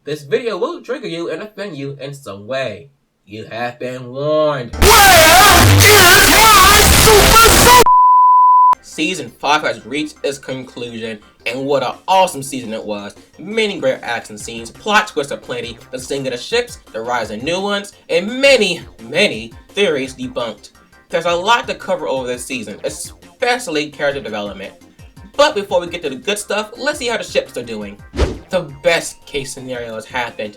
This video will trigger you and offend you in some way. You have been warned. Season 5 has reached its conclusion, and what an awesome season it was. Many great action scenes, plot twists aplenty, the sinking of ships, the rise of new ones, and many theories debunked. There's a lot to cover over this season, especially character development. But before we get to the good stuff, let's see how the ships are doing. The best case scenario has happened.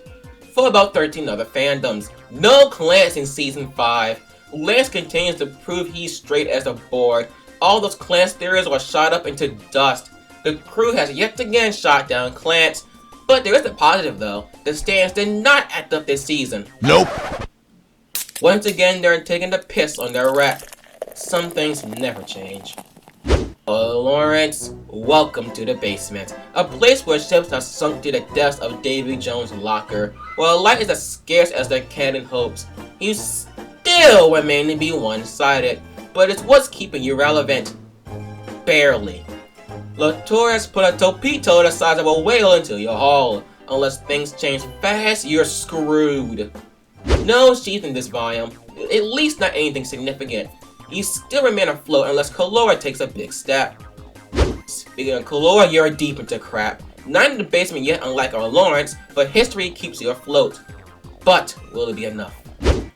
For about 13 other fandoms, no Lance in Season 5. Lance continues to prove he's straight as a board. All those Clance theories were shot up into dust. The crew has yet again shot down Clance. But there is a positive though. The stands did not act up this season. Nope. Once again, they're taking the piss on their rep. Some things never change. Lawrence, welcome to the basement. A place where ships are sunk to the depths of Davy Jones' locker. While light is as scarce as their cannon hopes, you still remain to be one-sided. But it's what's keeping you relevant. Barely. Latour has put a torpedo the size of a whale into your hull. Unless things change fast, you're screwed. No sheath in this volume. At least not anything significant. You still remain afloat unless Kalora takes a big step. Speaking of Kalora, you're deep into crap. Not in the basement yet, unlike our Lawrence, but history keeps you afloat. But will it be enough?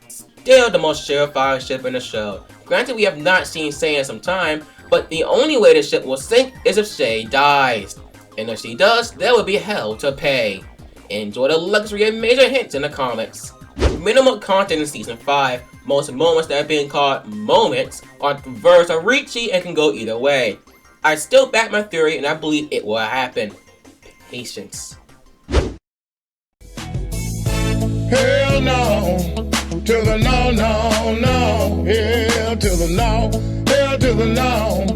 Still the most surefire ship in the show. Granted, we have not seen Shay in some time, but the only way the ship will sink is if Shay dies. And if she does, there will be hell to pay. Enjoy the luxury of major hints in the comics. Minimal content in Season 5. Most moments that are being called moments are verse or reachy and can go either way. I still back my theory and I believe it will happen. Patience. Hell no. To the no, no, no. Hell to the no. Hell to the no.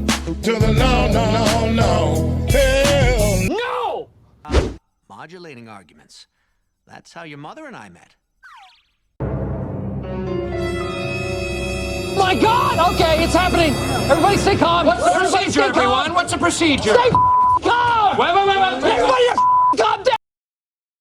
To the no, no, no. Hell no. Modulating arguments. That's how your mother and I met. My God! Okay, it's happening. Everybody stay calm. What's the procedure, everyone? What's the procedure? Stay calm. Wait. Everybody, calm down.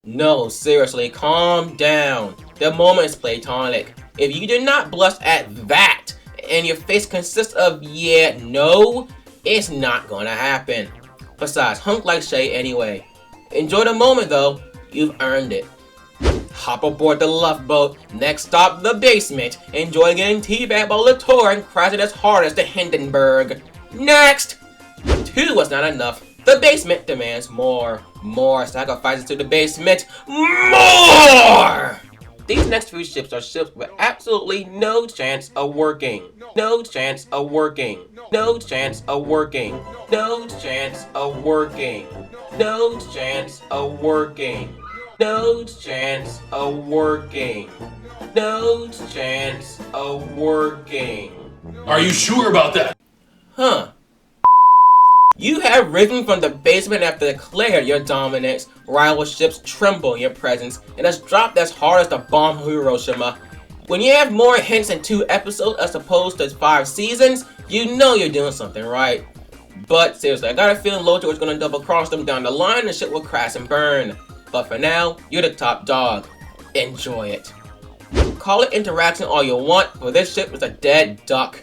No, seriously, calm down. The moment is platonic. If you do not blush at that, and your face consists of yeah, no, it's not gonna happen. Besides, hunk like Shay anyway. Enjoy the moment though, you've earned it. Hop aboard the love boat. Next stop, the basement. Enjoy getting teabagged by Latour and crashing as hard as the Hindenburg. Next! 2 was not enough. The basement demands more. More sacrifices to the basement. More! These next few ships are ships with absolutely no chance of working. No chance of working. No chance of working. No chance of working. No chance of working. No chance of working. No chance of working. Are you sure about that? Huh. You have risen from the basement after declared your dominance. Rival ships tremble in your presence, and has dropped as hard as the bomb Hiroshima. When you have more hints in 2 episodes as opposed to 5 seasons, you know you're doing something right. But seriously, I got a feeling Lotor is gonna double cross them down the line and shit will crash and burn. But for now, you're the top dog. Enjoy it. Call it interaction all you want, but this ship is a dead duck.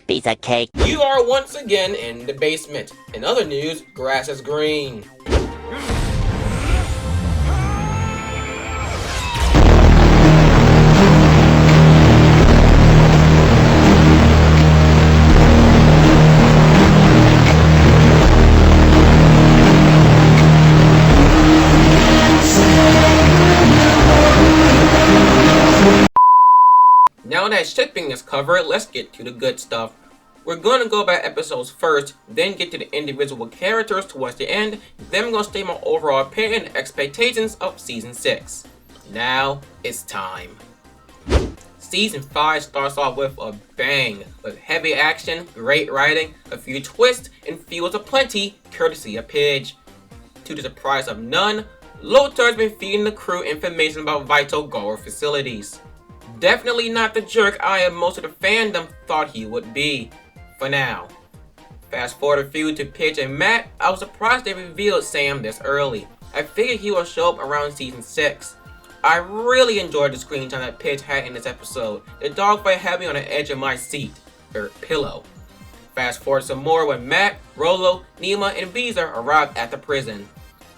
Piece of cake. You are once again in the basement. In other news, grass is green. Now that shipping is covered, let's get to the good stuff. We're going to go by episodes first, then get to the individual characters towards the end, then we're going to state my overall opinion and expectations of Season 6. Now, it's time. Season 5 starts off with a bang, with heavy action, great writing, a few twists, and fuels aplenty, courtesy of Pidge. To the surprise of none, Lotar's been feeding the crew information about vital Gore facilities. definitely not the jerk I and most of the fandom thought he would be. For now. Fast forward a few to Pidge and Matt, I was surprised they revealed Sam this early. I figured he would show up around season 6. I really enjoyed the screen time that Pidge had in this episode. The dogfight had me on the edge of my seat, or pillow. Fast forward some more when Matt, Rolo, Nima, and Visa arrived at the prison.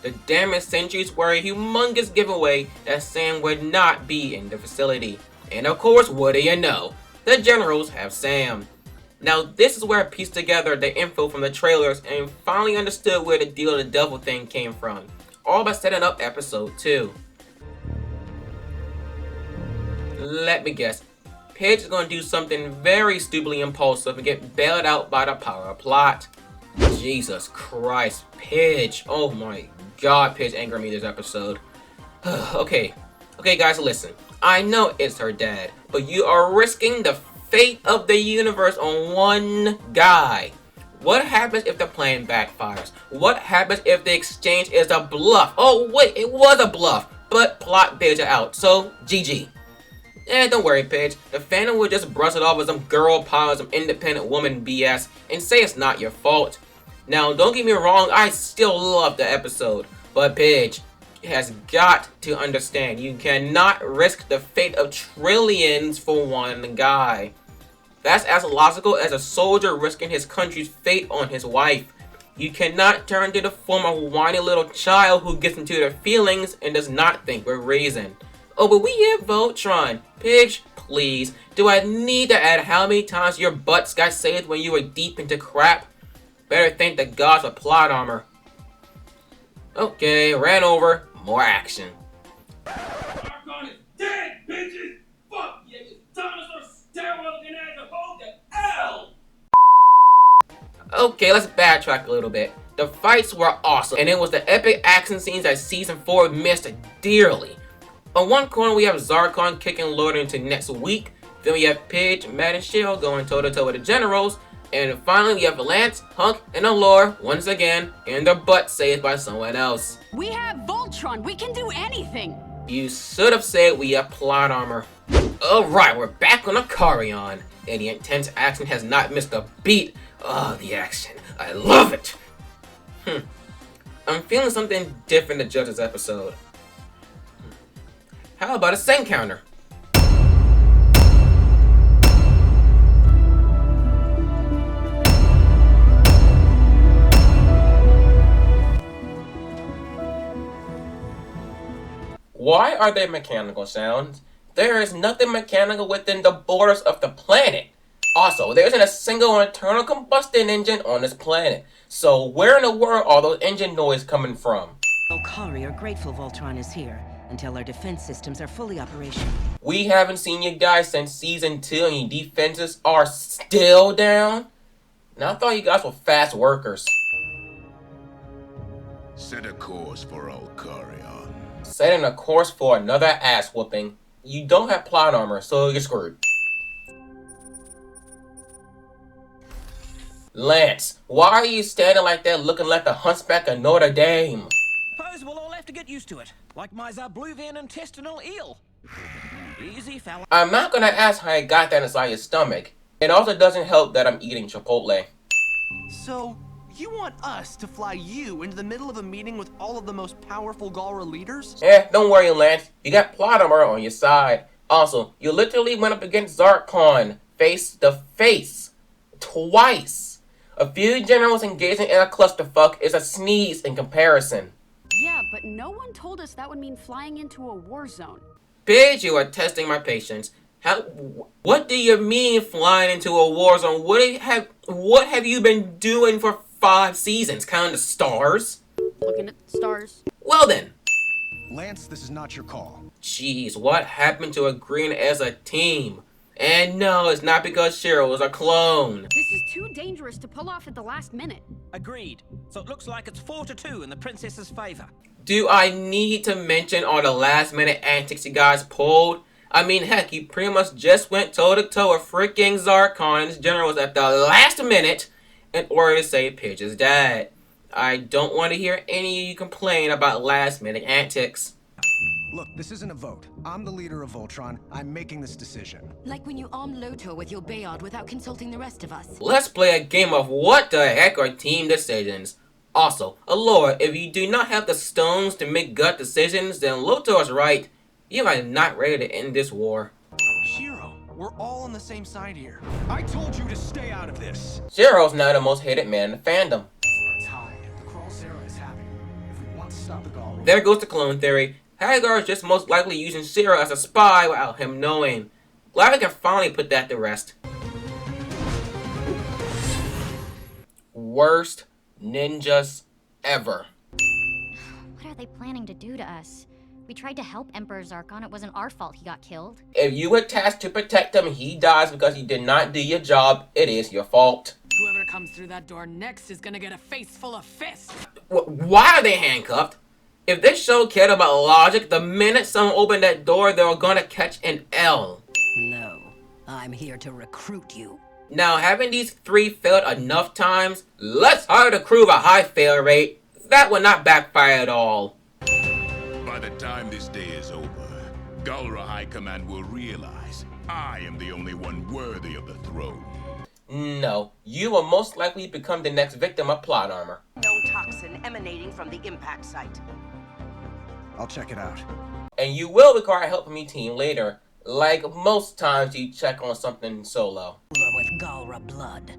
The damaged sentries were a humongous giveaway that Sam would not be in the facility. And of course, what do you know? The generals have Sam. Now this is where I pieced together the info from the trailers and finally understood where the deal of the devil thing came from. All by setting up episode 2. Let me guess. Pidge is going to do something very stupidly impulsive and get bailed out by the power of plot. Jesus Christ, Pidge. Oh my god, Pidge angered me this episode. Okay guys, listen. I know it's her dad, but you are risking the fate of the universe on one guy. What happens if the plan backfires? What happens if the exchange is a bluff? Oh wait, it was a bluff, but plot bails it out, so GG. Don't worry, Pidge. The fandom will just brush it off as some girl power, some independent woman BS, and say it's not your fault. Now, don't get me wrong, I still love the episode, but Pidge has got to understand you cannot risk the fate of trillions for one guy. That's as logical as a soldier risking his country's fate on his wife. You cannot turn to the form of a whiny little child who gets into their feelings and does not think with reason. Oh, but we have Voltron. Pidge, please. Do I need to add how many times your butts got saved when you were deep into crap? Better thank the gods for plot armor. Okay, ran over. More action. Zarkon is dead, bitches! Fuck yeah, you dinosaur stairwell looking at the hold the L! Okay, let's backtrack a little bit. The fights were awesome, and it was the epic action scenes that Season 4 missed dearly. On one corner, we have Zarkon kicking Lord into next week. Then we have Pidge, Matt, and Shell going toe-to-toe with the Generals. And finally, we have Lance, Hunk, and Allure, once again, getting their butt saved by someone else. We have Voltron. We can do anything. You should have said we have plot armor. Alright, we're back on Akarion. And the intense action has not missed a beat. Oh, the action. I love it. I'm feeling something different to judge this episode. How about a scent counter? Why are they mechanical sounds? There is nothing mechanical within the borders of the planet. Also, there isn't a single internal combustion engine on this planet. So where in the world are those engine noise coming from? Okari are grateful Voltron is here until our defense systems are fully operational. We haven't seen you guys since Season 2 and your defenses are still down? Now I thought you guys were fast workers. Set a course for Okarion. Setting a course for another ass whooping. You don't have plot armor, so you're screwed. Lance, why are you standing like that looking like the hunchback of Notre Dame? Suppose we'll all have to get used to it, like my Zabluvian intestinal eel. Easy, fella. I'm not gonna ask how I got that inside your stomach. It also doesn't help that I'm eating Chipotle. So, you want us to fly you into the middle of a meeting with all of the most powerful Galra leaders? Don't worry, Lance. You got plot armor on your side. Also, you literally went up against Zarkon face to face. Twice. A few generals engaging in a clusterfuck is a sneeze in comparison. Yeah, but no one told us that would mean flying into a war zone. Pidge, you are testing my patience. What do you mean flying into a war zone? What have you been doing for 5 seasons? Counting the stars? Looking at the stars. Well then. Lance, this is not your call. Jeez, what happened to agreeing as a team? And no, it's not because Cheryl was a clone. This is too dangerous to pull off at the last minute. Agreed. So it looks like it's 4-2 in the princess's favor. Do I need to mention all the last minute antics you guys pulled? I mean, heck, you pretty much just went toe-to-toe with freaking Zarkon and his generals at the last minute in order to save Pidge's dad. I don't want to hear any of you complain about last minute antics. Look, this isn't a vote. I'm the leader of Voltron. I'm making this decision. Like when you armed Lotor with your Bayard without consulting the rest of us. Let's play a game of what the heck are team decisions. Also, Allura, if you do not have the stones to make gut decisions, then Lotor is right. You are not ready to end this war. Shiro, we're all on the same side here. I told you to stay out of this. Shiro's now the most hated man in the fandom. Let's hide. The Crawl Zero is happening. If we want to stop the Gall. There goes the clone theory. Hagar is just most likely using Shiro as a spy without him knowing. Glad we can finally put that to rest. Worst ninjas ever. What are they planning to do to us? We tried to help Emperor Zarkon. It wasn't our fault he got killed. If you were tasked to protect him and he dies because you did not do your job, it is your fault. Whoever comes through that door next is gonna get a face full of fists. Why are they handcuffed? If this show cared about logic, the minute someone opened that door, they were gonna catch an L. No, I'm here to recruit you. Now, having these three failed enough times, let's hire the crew with a high fail rate. That would not backfire at all. By the time this day is over, Galra High Command will realize I am the only one worthy of the throne. No, you will most likely become the next victim of plot armor. Known toxin emanating from the impact site. I'll check it out. And you will require help from your team later, like most times you check on something solo. With Galra blood,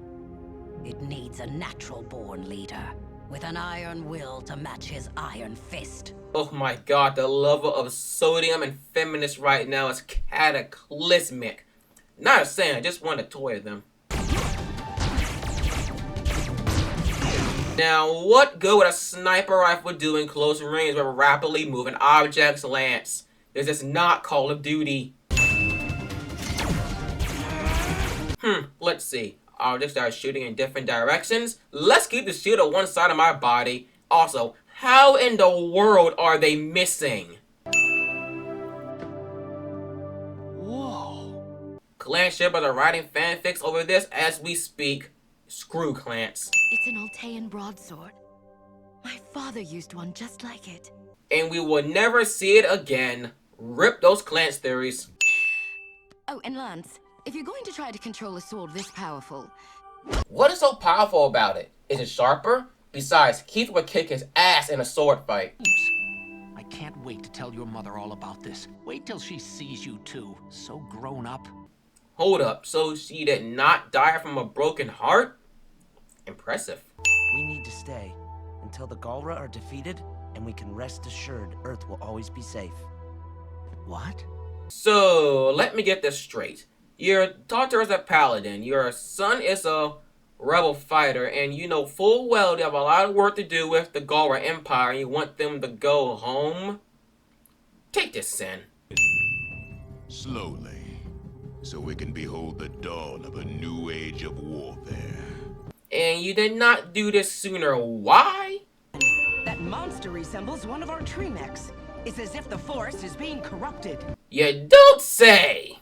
it needs a natural-born leader with an iron will to match his iron fist. Oh my god, the level of sodium and feminists right now is cataclysmic. Not saying, I just want a toy of them. Now, what good would a sniper rifle do in close range with rapidly moving objects, Lance? This is not Call of Duty. Let's see. Objects that are shooting in different directions. Let's keep the shield on one side of my body. Also, how in the world are they missing? Whoa. Clan shippers are writing fanfics over this as we speak. Screw Clans. It's an Altean broadsword. My father used one just like it. And we will never see it again. Rip those Clans theories. Oh, and Lance, if you're going to try to control a sword this powerful... What is so powerful about it? Is it sharper? Besides, Keith would kick his ass in a sword fight. I can't wait to tell your mother all about this. Wait till she sees you two. So grown up. Hold up, so she did not die from a broken heart? Impressive. We need to stay until the Galra are defeated, and we can rest assured Earth will always be safe. What? So, let me get this straight. Your daughter is a paladin, your son is a rebel fighter, and you know full well they have a lot of work to do with the Galra Empire and you want them to go home? Take this, Sin. Slowly, so we can behold the dawn of a new age of warfare. And you did not do this sooner. Why? That monster resembles one of our tree mechs. It's as if the forest is being corrupted. You don't say!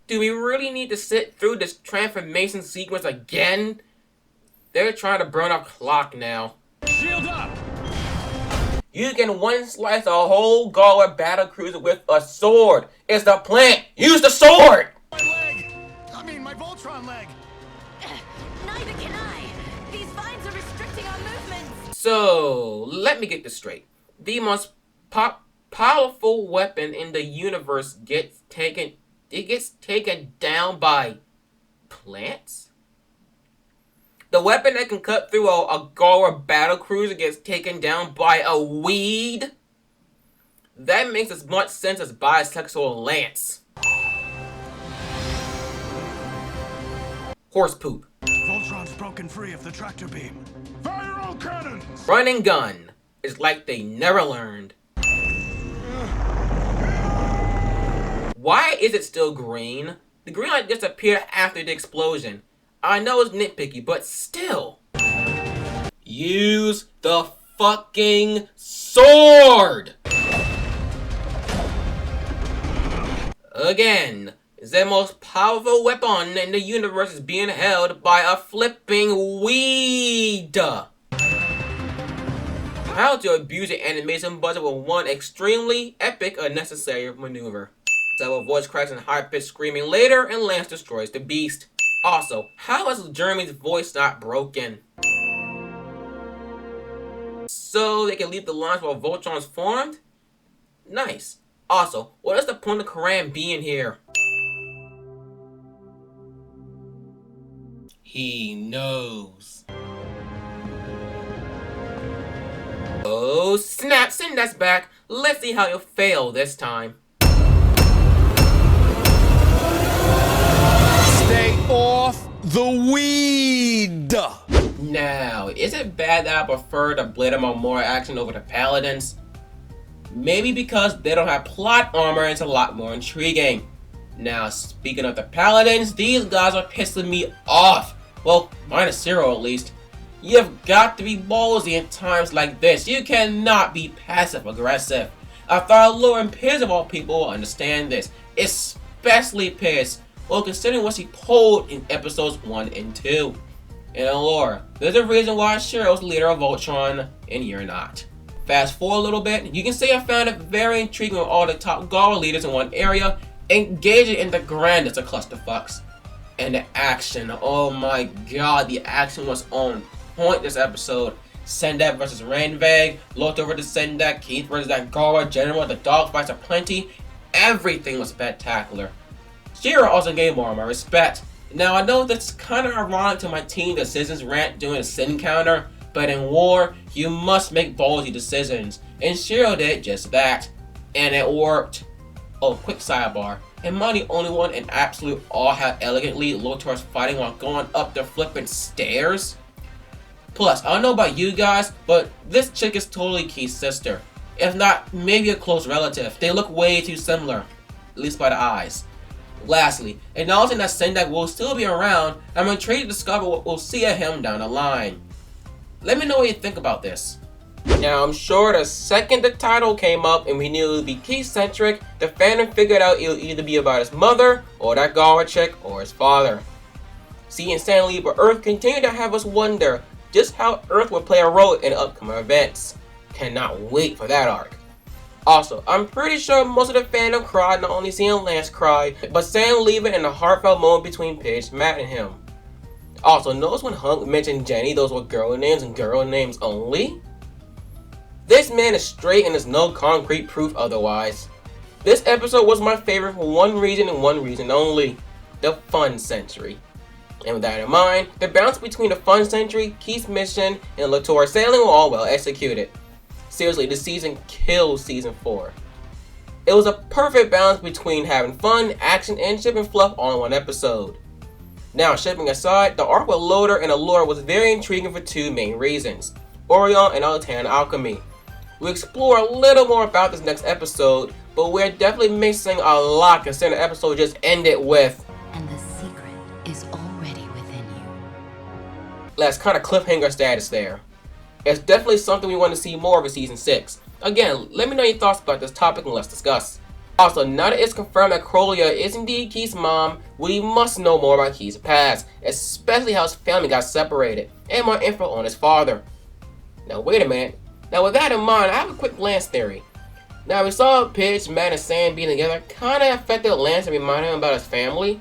Do we really need to sit through this transformation sequence again? They're trying to burn our clock now. Shield up! You can one-slice a whole Galra battle cruiser with a sword. It's the plant. Use the sword! My Voltron leg! Neither can I! These vines are restricting our movements! So, let me get this straight. The most powerful weapon in the universe gets taken down by plants? The weapon that can cut through a Galra battle cruiser gets taken down by a weed? That makes as much sense as bisexual Lance. Horse poop. Voltron's broken free of the tractor beam. Fire all cannons! Run and gun. It's like they never learned. Why is it still green? The green light disappeared after the explosion. I know it's nitpicky, but still. Use the fucking sword! Again. The most powerful weapon in the universe is being held by a flipping weed. how to abuse your animation budget with one extremely epic unnecessary maneuver. Several voice cracks and high-pitched screaming later, and Lance destroys the beast. Also, how is Jeremy's voice not broken? So they can leave the lines while Voltron's formed? Nice. Also, what is the point of Karan being here? He knows. Oh snap, Syndax back. Let's see how you'll fail this time. Stay off the weed. Now, is it bad that I prefer the Blade of more action over the Paladins? Maybe because they don't have plot armor and it's a lot more intriguing. Now, speaking of the Paladins, these guys are pissing me off. Well, minus Zero at least. You've got to be ballsy in times like this. You cannot be passive aggressive. I thought Lure and Piz of all people will understand this. Especially Piz. Well, considering what she pulled in episodes 1 and 2. And Allura, there's a reason why Shiro's leader of Voltron, and you're not. Fast forward a little bit, you can see I found it very intriguing with all the top Gara leaders in one area, engaging in the grandest of clusterfucks. And the action, oh my god, the action was on point this episode. Syndax versus Randvag, Lothar versus Syndax, Keith versus that Gara general, the dogfights aplenty. Everything was spectacular. Shiro also gained more of my respect. Now I know that's kind of ironic to my team decisions rant during a sin counter, but in war, you must make ballsy decisions, and Shiro did just that. And it worked. Oh, quick sidebar. Am I the only one in absolute awe how elegantly Lotar's fighting while going up the flippin' stairs? Plus, I don't know about you guys, but this chick is totally Keith's sister. If not, maybe a close relative. They look way too similar, at least by the eyes. Lastly, acknowledging that Syndax will still be around, I'm intrigued to discover what we'll see of him down the line. Let me know what you think about this. Now, I'm sure the second the title came up and we knew it would be Keith-centric, the fandom figured out it would either be about his mother, or that Gara chick, or his father. See, in San Libre, Earth continued to have us wonder just how Earth will play a role in upcoming events. Cannot wait for that arc. Also, I'm pretty sure most of the fandom cried not only seeing Lance cry, but San Libre and the heartfelt moment between Paige, Matt, and him. Also, notice when Hunk mentioned Jenny, those were girl names and girl names only? This man is straight and there's no concrete proof otherwise. This episode was my favorite for one reason and one reason only. The fun century. And with that in mind, the balance between the fun century, Keith's mission, and Latour's sailing were all well executed. Seriously, this season kills season 4. It was a perfect balance between having fun, action, and shipping fluff all in one episode. Now, shipping aside, the arc with Lothar and Allura was very intriguing for two main reasons. Orion and Altan alchemy. We'll explore a little more about this next episode, but we're definitely missing a lot considering the episode just ended with "And the secret is already within you." That's kind of cliffhanger status there. It's definitely something we want to see more of in Season 6. Again, let me know your thoughts about this topic and let's discuss. Also, now that it's confirmed that Krolia is indeed Keith's mom, we must know more about Keith's past, especially how his family got separated, and more info on his father. Now wait a minute. Now with that in mind, I have a quick Lance theory. Now we saw Pidge, Matt, and Sam being together kinda affected Lance and reminded him about his family.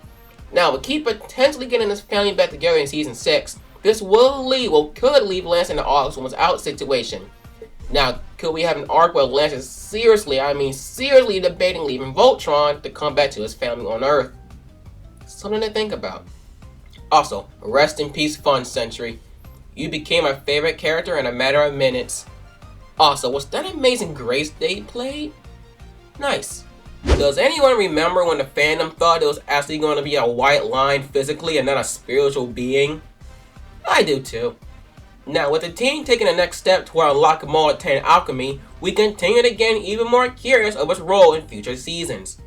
Now with Keith potentially getting his family back together in Season 6, this could leave Lance in the August was out situation. Now, could we have an arc where Lance is seriously debating leaving Voltron to come back to his family on Earth? Something to think about. Also, rest in peace, Fun Century. You became my favorite character in a matter of minutes. Also, was that amazing Grace they played? Nice. Does anyone remember when the fandom thought it was actually going to be a white line physically and not a spiritual being? I do too. Now, with the team taking the next step toward unlocking more 10 alchemy, we continue to get even more curious of its role in future seasons.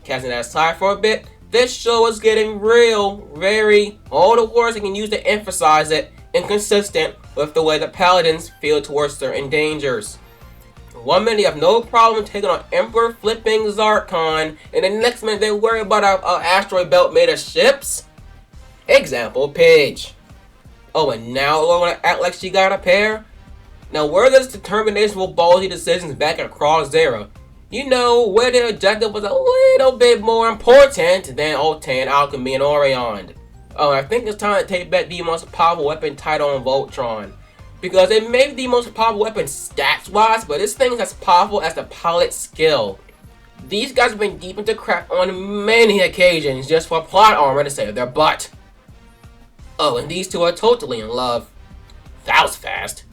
Casting that aside for a bit, this show is getting real, all the words I can use to emphasize it, inconsistent with the way the Paladins feel towards certain dangers. One minute they have no problem taking on Emperor flipping Zarkon, and the next minute they worry about an asteroid belt made of ships? Example, Paige. Oh, and now Laura wanna act like she got a pair? Now, where this determination for ballsy decisions back at Cross Zero, you know, where the objective was a little bit more important than Octane, Alchemy, and Orion. Oh, I think it's time to take back the most powerful weapon title on Voltron. Because it may be the most powerful weapon stats-wise, but this thing is as powerful as the pilot's skill. These guys have been deep into crap on many occasions just for plot armor to save their butt. Oh, and these two are totally in love. That was fast.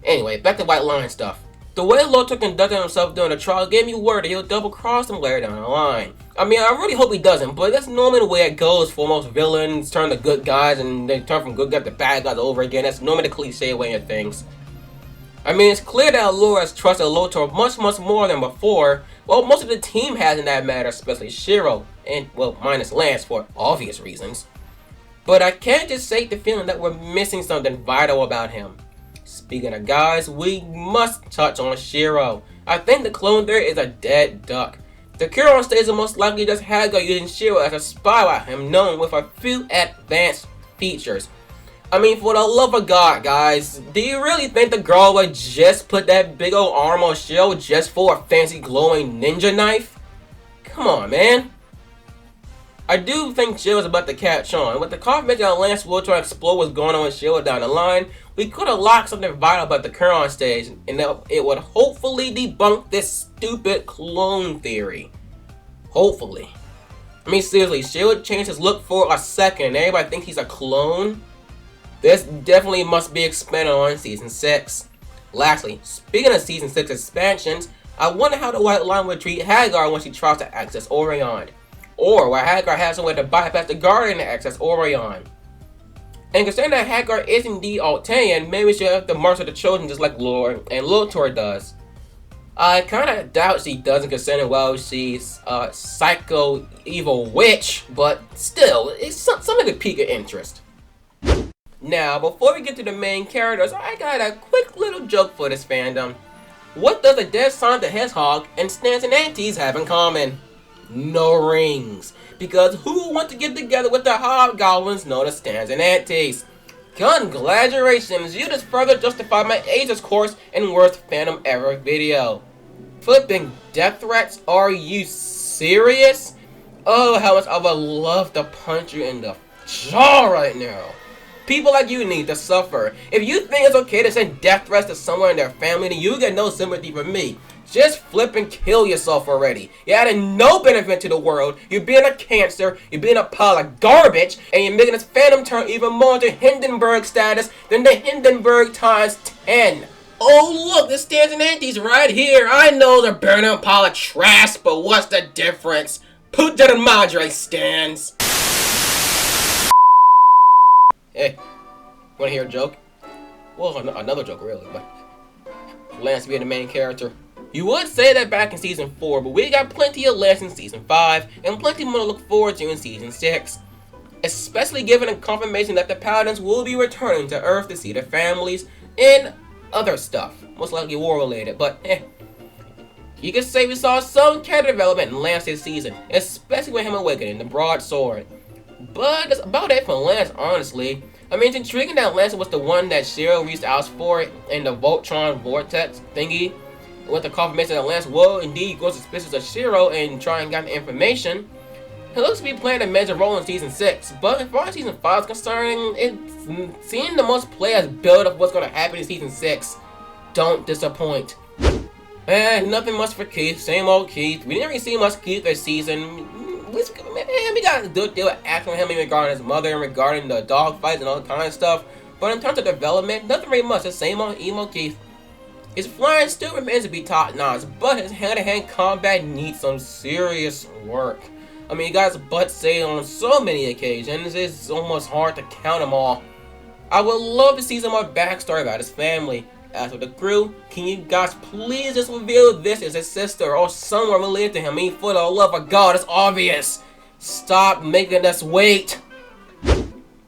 Anyway, back to White Line stuff. The way Luciano conducted himself during the trial gave me word that he'll double-cross him later down the line. I mean, I really hope he doesn't, but that's normally the way it goes for most villains turn to good guys and they turn from good guys to bad guys over again. That's normally the cliche way of things. I mean, it's clear that Allura has trusted Luciano much more than before. Well, most of the team has in that matter, especially Shiro, and, well, minus Lance for obvious reasons. But I can't just shake the feeling that we're missing something vital about him. Speaking of guys, we must touch on Shiro. I think the clone there is a dead duck. The Kuron stage is most likely just Hagar using Shiro as a spy while him known with a few advanced features. I mean, for the love of God, guys, do you really think the girl would just put that big old arm on Shiro just for a fancy glowing ninja knife? Come on, man. I do think Shiro's about to catch on. With the confirmation that Lance will try to explore what's going on with Shiro down the line, we could have locked something vital about the Kuron stage, and it would hopefully debunk this stupid clone theory. Hopefully. I mean, seriously, Shiro changed his look for a second, and everybody thinks he's a clone? This definitely must be expanded on in Season 6. Lastly, speaking of Season 6 expansions, I wonder how the White Line would treat Hagar when she tries to access Orion. Or why Hagar has some way to bypass the Guardian to access Orion. And considering that Hagar is indeed Octane, maybe she'll have to march with the children just like Lord and Luthor does. I kinda doubt she doesn't, considering, well, she's a psycho evil witch, but still, it's something to pique your interest. Now, before we get to the main characters, I got a quick little joke for this fandom. What does a dead Sonic the Hedgehog and Stans and Aunties have in common? No rings. Because who want to get together with the hobgoblins known as Stans and Aunties? Congratulations, you just further justified my ages course in worst fandom ever video. Flipping death threats? Are you serious? Oh, how much I would love to punch you in the jaw right now. People like you need to suffer. If you think it's okay to send death threats to someone in their family, then you get no sympathy from me. Just flip and kill yourself already. You're adding no benefit to the world. You're being a cancer. You're being a pile of garbage. And you're making this fandom turn even more into Hindenburg status than the Hindenburg times 10. Oh look, the Stans and Aunties right here. I know they're burning a pile of trash, but what's the difference? Puta madre, Stans. Hey, wanna hear a joke? Well, another joke really, but Lance being the main character. You would say that back in Season 4, but we got plenty of Lance in Season 5, and plenty more to look forward to in Season 6. Especially given the confirmation that the Paladins will be returning to Earth to see their families, and other stuff. Most likely war related, but you could say we saw some character development in Lance this season, especially with him awakening the broadsword. But that's about it for Lance, honestly. I mean, it's intriguing that Lance was the one that Shiro reached out for in the Voltron Vortex thingy. With the confirmation that Lance will indeed go suspicious of Shiro and try and get the information. He looks to be playing a major role in Season 6, but as far as Season 5 is concerned, it's seeing the most players build up what's going to happen in Season 6. Don't disappoint. Nothing much for Keith, same old Keith. We didn't really see much Keith this season. We got a good deal of action with him regarding his mother and regarding the dog fights and all that kind of stuff. But in terms of development, nothing really much, the same old emo Keith. His flying still remains to be top-notch, but his hand-to-hand combat needs some serious work. I mean, he got his butt saved on so many occasions, it's almost hard to count them all. I would love to see some more backstory about his family. As for the crew, can you guys please just reveal this is his sister or someone related to him? I mean, for the love of God, it's obvious. Stop making us wait.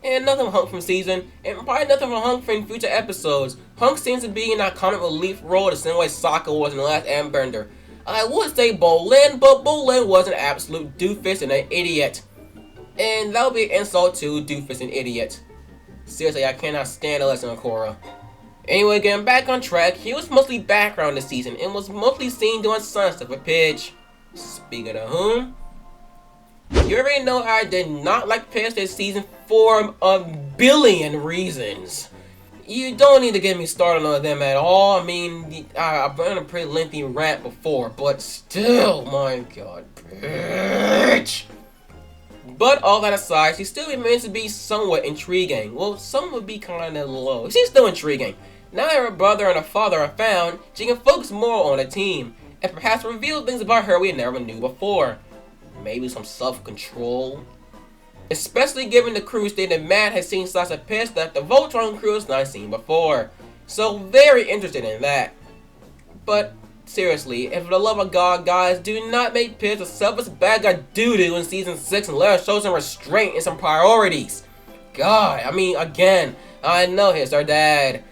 And nothing from Hunk from season, and probably nothing from Hunk from future episodes. Hunk seems to be in that comic relief role the same way Sokka was in the last Airbender. I would say Bolin, but Bolin was an absolute doofus and an idiot. And that would be an insult to doofus and idiot. Seriously, I cannot stand the lesson of Korra. Anyway, getting back on track, he was mostly background this season and was mostly seen doing some stuff with Pidge. Speaking of whom, you already know I did not like Pidge this season for a billion reasons. You don't need to get me started on them at all. I mean, I've been on a pretty lengthy rant before, but still, my god, bitch. But all that aside, she still remains to be somewhat intriguing. Well, some would be kinda low. She's still intriguing. Now that her brother and her father are found, she can focus more on the team, and perhaps reveal things about her we never knew before. Maybe some self-control. Especially given the crew stated Matt has seen signs of piss that the Voltron Crew has not seen before. So very interested in that. But seriously, if for the love of God, guys, do not make Piss a selfish bad guy doo-doo in season 6 and let her show some restraint and some priorities. God, I mean, again, I know he's her dad.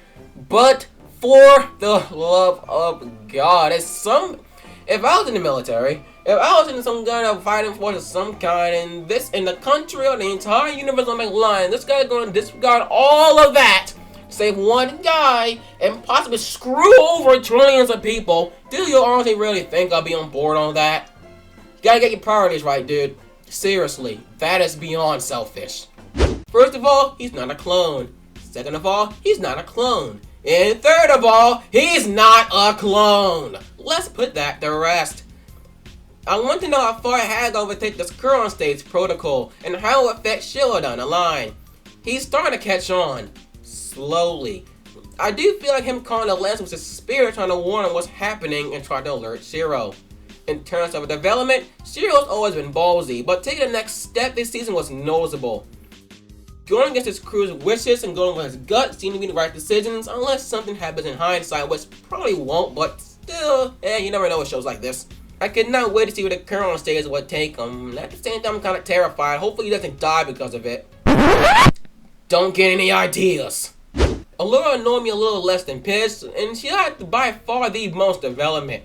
But for the love of God, if I was in the military, if I was in some kind of fighting force of some kind, and this in the country or the entire universe on the line, this guy's going to disregard all of that, save one guy, and possibly screw over trillions of people, do you honestly really think I'll be on board on that? You gotta get your priorities right, dude. Seriously, that is beyond selfish. First of all, he's not a clone. Second of all, he's not a clone. And third of all, he's not a clone. Let's put that to rest. I want to know how far Hagar will take this current state's protocol and how it will affect Sheila down the line. He's starting to catch on. Slowly. I do feel like him calling the lens was his spirit trying to warn him what's happening and trying to alert Shiro. In terms of development, Shiro's always been ballsy, but taking the next step this season was noticeable. Going against his crew's wishes and going with his gut seemed to be the right decisions, unless something happens in hindsight, which probably won't, but still, you never know with shows like this. I could not wait to see where the current stage would take him. At the same time, I'm kind of terrified. Hopefully he doesn't die because of it. Don't get any ideas. Allura annoyed me a little less than Piss, and she had by far the most development.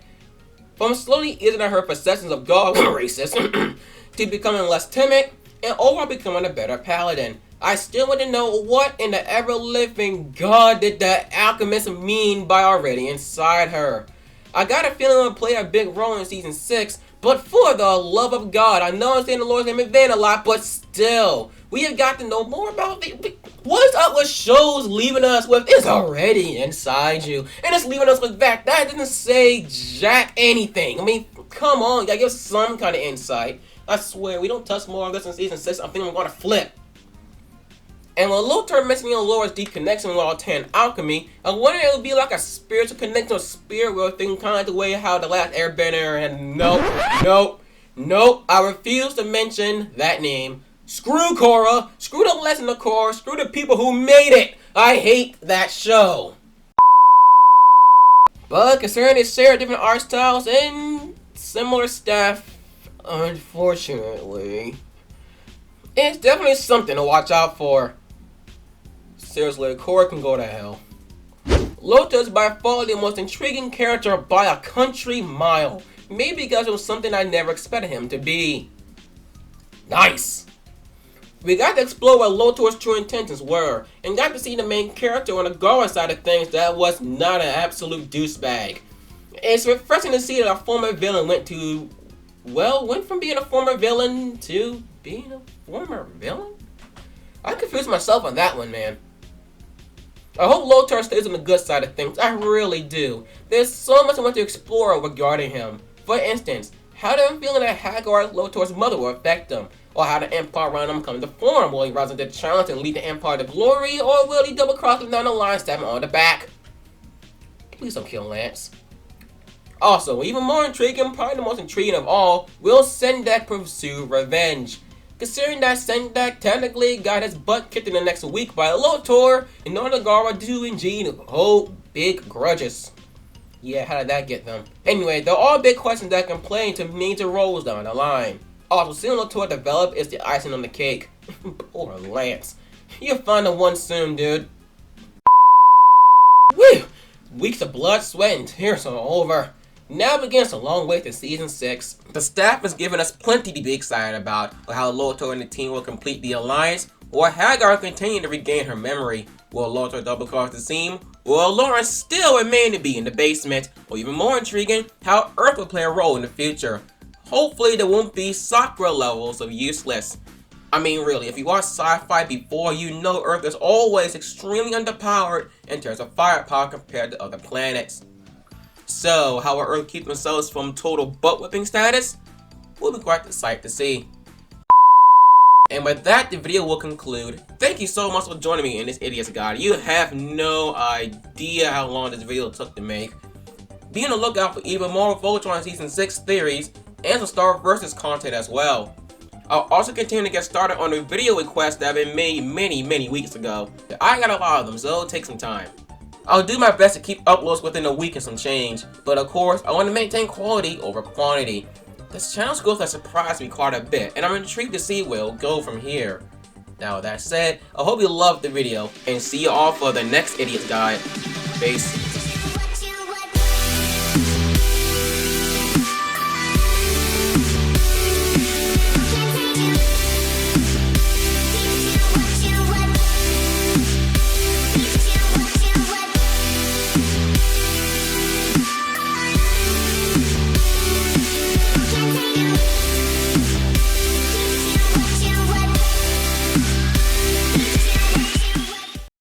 From slowly easing her perceptions of God racist, to becoming less timid, and overall becoming a better paladin. I still want to know what in the ever-living God did the alchemist mean by already inside her. I got a feeling it'll play a big role in season 6, but for the love of God, I know I'm saying the Lord's name in vain a lot, but still, we have got to know more about what's up with shows leaving us with it's already inside you, and it's leaving us with that. That didn't say jack anything. I mean, come on, you gotta give us some kind of insight. I swear, we don't touch more of this in season 6, I think I'm gonna flip. And when Lothar mentioned Allura's deep connection with Altan alchemy, I wonder if it would be like a spiritual connection or spirit world thing, kind of the way how the last Airbender and nope, I refuse to mention that name. Screw Korra, screw the lesson of Korra, screw the people who made it. I hate that show. But considering they share different art styles and similar stuff, unfortunately, it's definitely something to watch out for. Seriously, Korra can go to hell. Lothar is by far the most intriguing character by a country mile. Maybe because it was something I never expected him to be. Nice! We got to explore what Lothar's true intentions were, and got to see the main character on the Gara side of things that was not an absolute douchebag. It's refreshing to see that a former villain went from being a former villain to being a former villain? I confused myself on that one, man. I hope Lothar stays on the good side of things. I really do. There's so much I want to explore regarding him. For instance, how did him feeling that Hagar, Lothar's mother, will affect him? Or how the Empire around him come to form? Will he rise into the challenge and lead the Empire to glory? Or will he double cross him down the line, stab him on the back? Please don't kill Lance. Also, even more intriguing, probably the most intriguing of all, will Sendak pursue revenge? Considering that Sendak technically got his butt kicked in the next week by Lothar, and Gara do indeed hold big grudges. Yeah, how did that get them? Anyway, they're all big questions that can play into major roles down the line. Also, seeing Lothar develop is the icing on the cake. Poor Lance. You'll find the one soon, dude. Whew! Weeks of blood, sweat, and tears are over. Now begins a long wait to season 6. The staff has given us plenty to be excited about, or how Lothar and the team will complete the alliance, or Hagar continue to regain her memory. Will Lothar double cross the team, Well, Lawrence still remain to be in the basement, or even more intriguing, how Earth will play a role in the future. Hopefully there won't be Sakura levels of useless. I mean really, if you watch sci-fi before, you know Earth is always extremely underpowered in terms of firepower compared to other planets. So, how will Earth keep themselves from total butt-whipping status? Will be quite the sight to see. And with that, the video will conclude. Thank you so much for joining me in this Idiot's Guide. You have no idea how long this video took to make. Be on the lookout for even more Voltron Season 6 theories and some Star Vs content as well. I'll also continue to get started on the video requests that have been made many weeks ago. I got a lot of them, so it'll take some time. I'll do my best to keep uploads within a week and some change, but of course, I want to maintain quality over quantity. This channel's growth has surprised me quite a bit, and I'm intrigued to see where it'll go from here. Now with that said, I hope you loved the video, and see you all for the next Idiot's Guide. Peace.